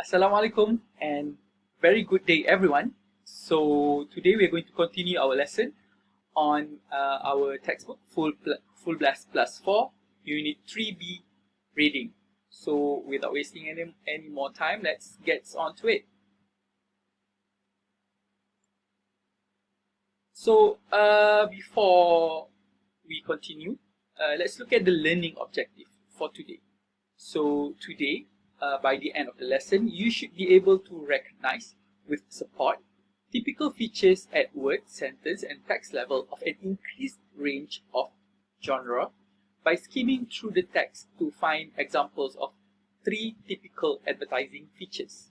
Assalamualaikum and very good day everyone. So today we're going to continue our lesson on our textbook Full Blast Plus 4 Unit 3B Reading. So without wasting any more time, let's get on to it. So before we continue, let's look at the learning objective for today. So today, by the end of the lesson, you should be able to recognize with support typical features at word, sentence, and text level of an increased range of genre by skimming through the text to find examples of 3 typical advertising features.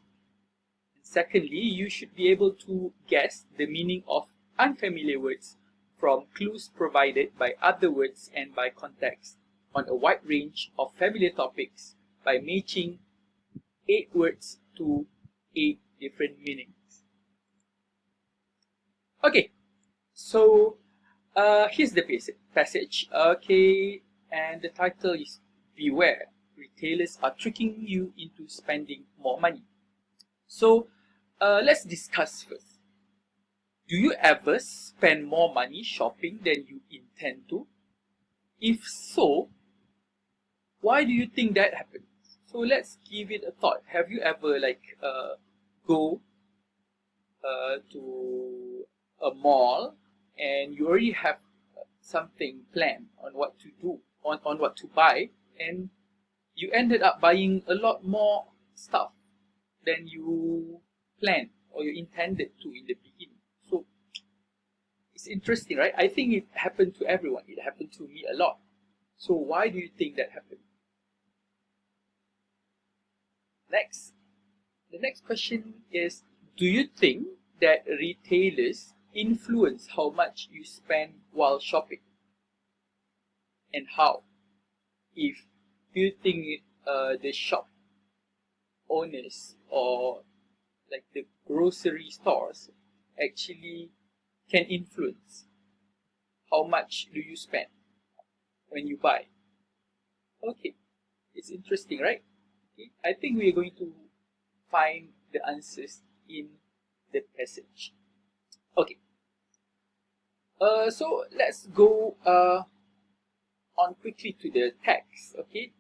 And secondly, you should be able to guess the meaning of unfamiliar words from clues provided by other words and by context on a wide range of familiar topics by matching 8 words to 8 different meanings. Okay, so here's the passage. Okay, and the title is Beware, Retailers Are Tricking You into Spending More Money. So let's discuss first. Do you ever spend more money shopping than you intend to? If so, why do you think that happens? So let's give it a thought. Have you ever go to a mall and you already have something planned on what to do, on what to buy, and you ended up buying a lot more stuff than you planned or you intended to in the beginning? So it's interesting, right? I think it happened to everyone. It happened to me a lot. So why do you think that happened? Next, the next question is, do you think that retailers influence how much you spend while shopping? And how? If you think the shop owners or like the grocery stores actually can influence how much do you spend when you buy? Okay, it's interesting, right? Okay, I think we're going to find the answers in the passage. Okay, so let's go on quickly to the text. Okay,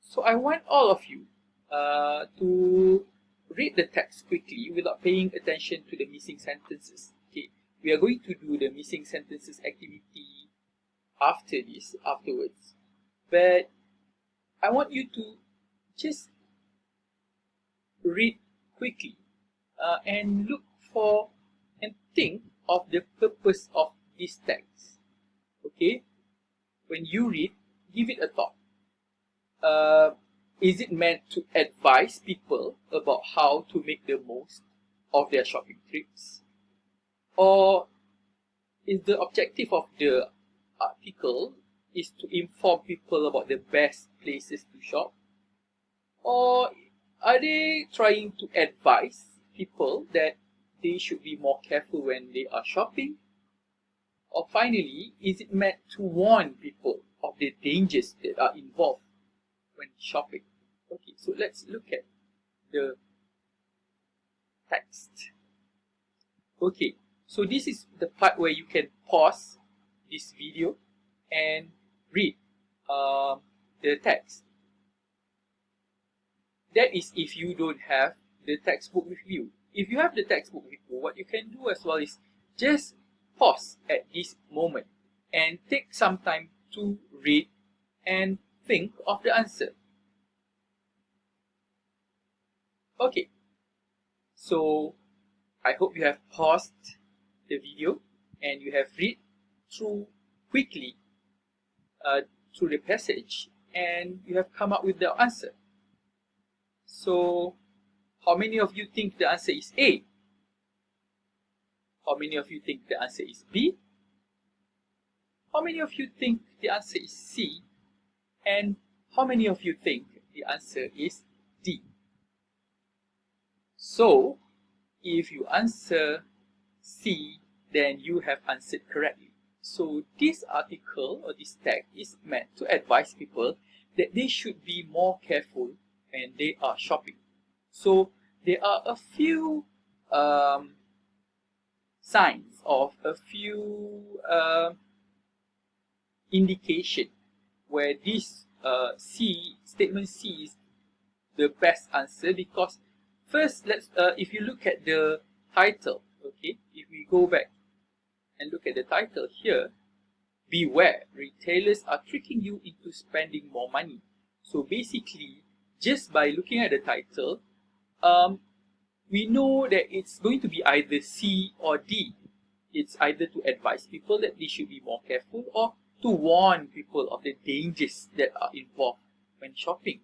so I want all of you to read the text quickly without paying attention to the missing sentences. Okay, we are going to do the missing sentences activity afterwards, but I want you to just read quickly and look for and think of the purpose of this text. Okay, when you read, give it a thought. Is it meant to advise people about how to make the most of their shopping trips? Or is the objective of the article is to inform people about the best places to shop? Or are they trying to advise people that they should be more careful when they are shopping? Or finally, is it meant to warn people of the dangers that are involved when shopping? Okay, so let's look at the text. Okay, so this is the part where you can pause this video and read the text. That is if you don't have the textbook with you. If you have the textbook with you, what you can do as well is just pause at this moment and take some time to read and think of the answer. Okay, so I hope you have paused the video and you have read through quickly through the passage and you have come up with the answer. So how many of you think the answer is A? How many of you think the answer is B? How many of you think the answer is C? And how many of you think the answer is D? So if you answer C, then you have answered correctly. So this article or this text is meant to advise people that they should be more careful when they are shopping. So there are a few signs of a few indication where this statement C is the best answer, because first let's if you look at the title, okay, if we go back and look at the title here, beware, retailers are tricking you into spending more money. So basically, just by looking at the title, we know that it's going to be either C or D. It's either to advise people that they should be more careful, or to warn people of the dangers that are involved when shopping.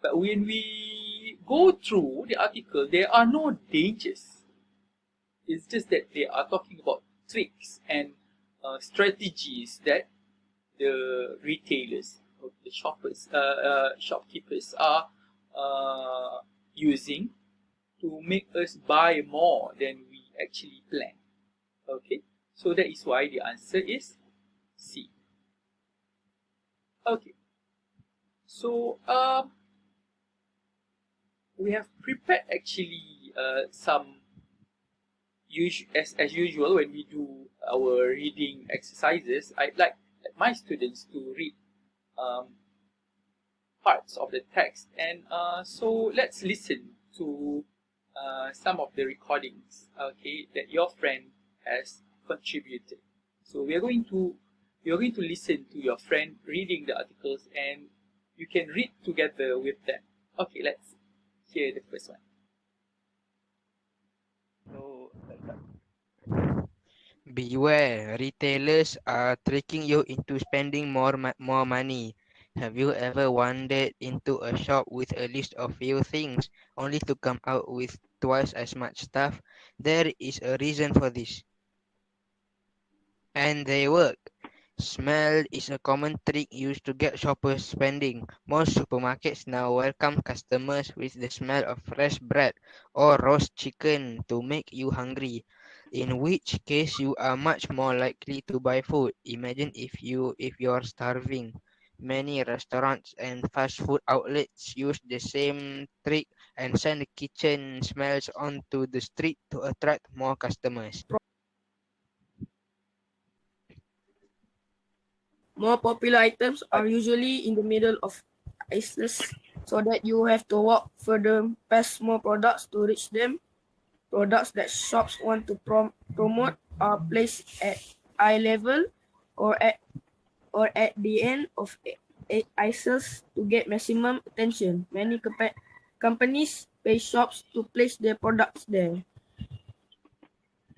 But when we go through the article, there are no dangers. It's just that they are talking about tricks and strategies that the retailers or the shopkeepers are using to make us buy more than we actually plan. Okay, so that is why the answer is C. Okay, so we have prepared actually some as usual. When we do our reading exercises, I'd like my students to read parts of the text, and so let's listen to some of the recordings, okay, that your friend has contributed. So we are going to listen to your friend reading the articles, and you can read together with them. Okay, let's hear the first one. So, beware, retailers are tricking you into spending more money. Have you ever wandered into a shop with a list of few things only to come out with twice as much stuff? There is a reason for this. And they work. Smell is a common trick used to get shoppers spending. Most supermarkets now welcome customers with the smell of fresh bread or roast chicken to make you hungry, in which case you are much more likely to buy food. Imagine if you're starving. Many restaurants and fast food outlets use the same trick and send the kitchen smells onto the street to attract more customers. More popular items are usually in the middle of aisles, so that you have to walk further past more products to reach them. Products that shops want to promote are placed at eye level or at the end of aisles to get maximum attention. Many companies pay shops to place their products there.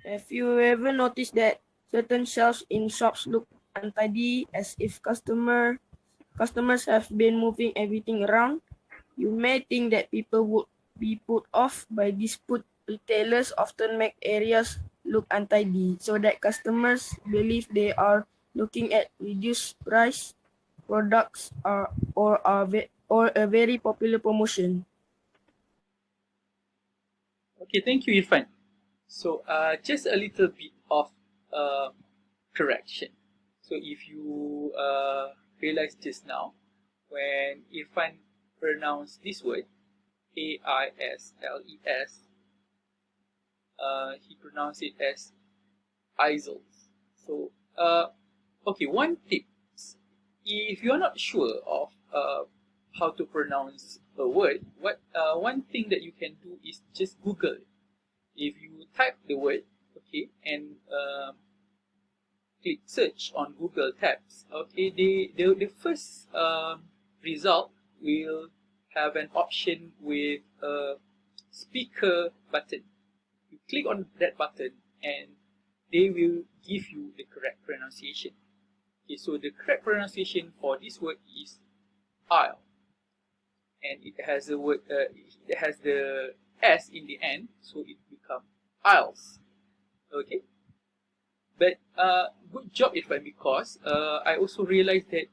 Have you ever noticed that certain shelves in shops look untidy, as if customers have been moving everything around? You may think that people would be put off by this, but retailers often make areas look untidy so that customers believe they are looking at reduced price products or a very popular promotion. Okay, thank you, Irfan. So just a little bit of uh, correction. So if you realize just now, when Irfan pronounced this word, AISLES, he pronounced it as isles. So, okay, one tip: if you're not sure of how to pronounce a word, one thing that you can do is just Google it. If you type the word, okay, and click search on Google tabs, okay, the first result will have an option with a speaker button. You click on that button, and they will give you the correct pronunciation. Okay, so the correct pronunciation for this word is aisle, and it has it has the s in the end, so it becomes aisles. Okay, but good job, Irfan, because I also realized that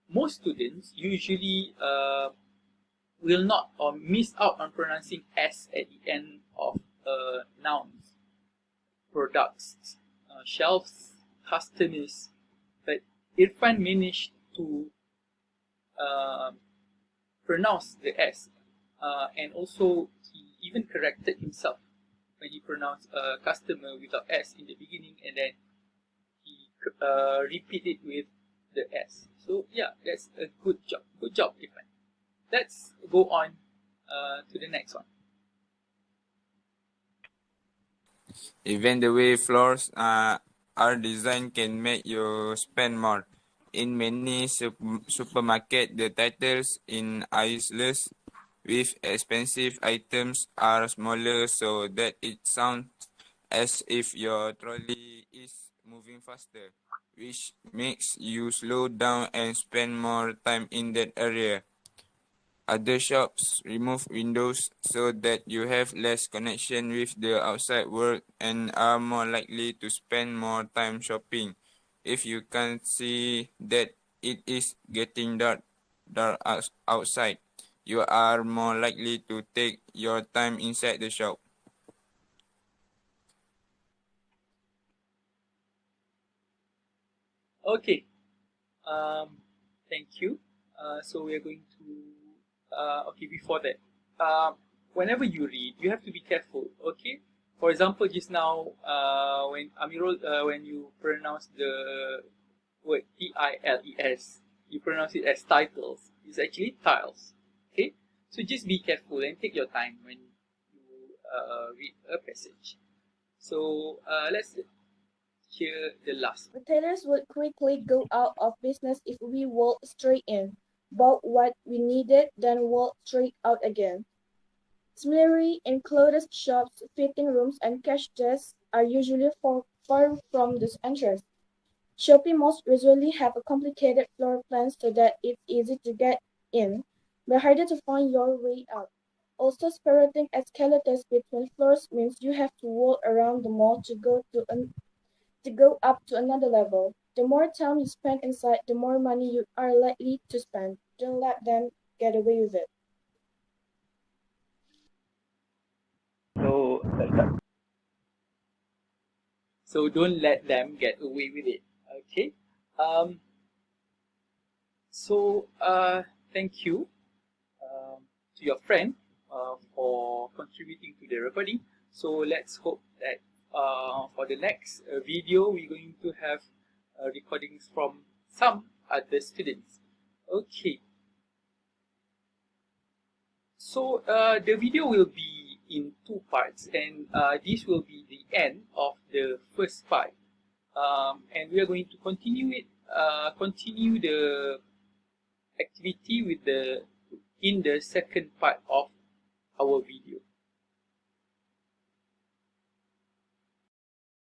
most students usually will not or miss out on pronouncing s at the end of nouns, products, shelves, customers. But Irfan managed to uh, pronounce it s, okay, so that is why he got the correct pronunciation. Okay, so the correct pronunciation for this word is aisle, and it has the s in the end, so it becomes aisles. Okay, but good job, Irfan, because I also realized that most students usually miss out on pronouncing s at the end of nouns, products, shelves, customers. But Irfan managed to pronounced the S, and also he even corrected himself when he pronounced customer without S in the beginning, and then he repeated with the S. So yeah, that's a good job. Good job, Irfan. Let's go on to the next one. Even the way floors are designed can make you spend more. In many supermarket, the titles in aisles with expensive items are smaller so that it sounds as if your trolley is moving faster, which makes you slow down and spend more time in that area. Other shops remove windows so that you have less connection with the outside world and are more likely to spend more time shopping. If you can't see that it is getting dark outside, you are more likely to take your time inside the shop. Okay, thank you. So we are going to okay, before that, whenever you read, you have to be careful. Okay, for example, just now when Amirul, when you pronounce the word tiles, you pronounce it as titles. It's actually tiles. Okay, so just be careful and take your time when you read a passage. So let's hear the last. Retailers would quickly go out of business if we walked straight in, bought what we needed, then walked straight out again. Similarly, in clothes shops, fitting rooms and cash desks are usually far from this entrance. Shopping malls usually have a complicated floor plan so that it's easy to get in, but harder to find your way out. Also, separating escalators between floors means you have to walk around the mall to go up to another level. The more time you spend inside, the more money you are likely to spend. Don't let them get away with it. So don't let them get away with it. Okay. So thank you to your friend for contributing to the recording. So let's hope that for the next video we're going to have recordings from some other students. Okay. So the video will be in two parts, and this will be the end of the first part, and we are going to continue the activity with in the second part of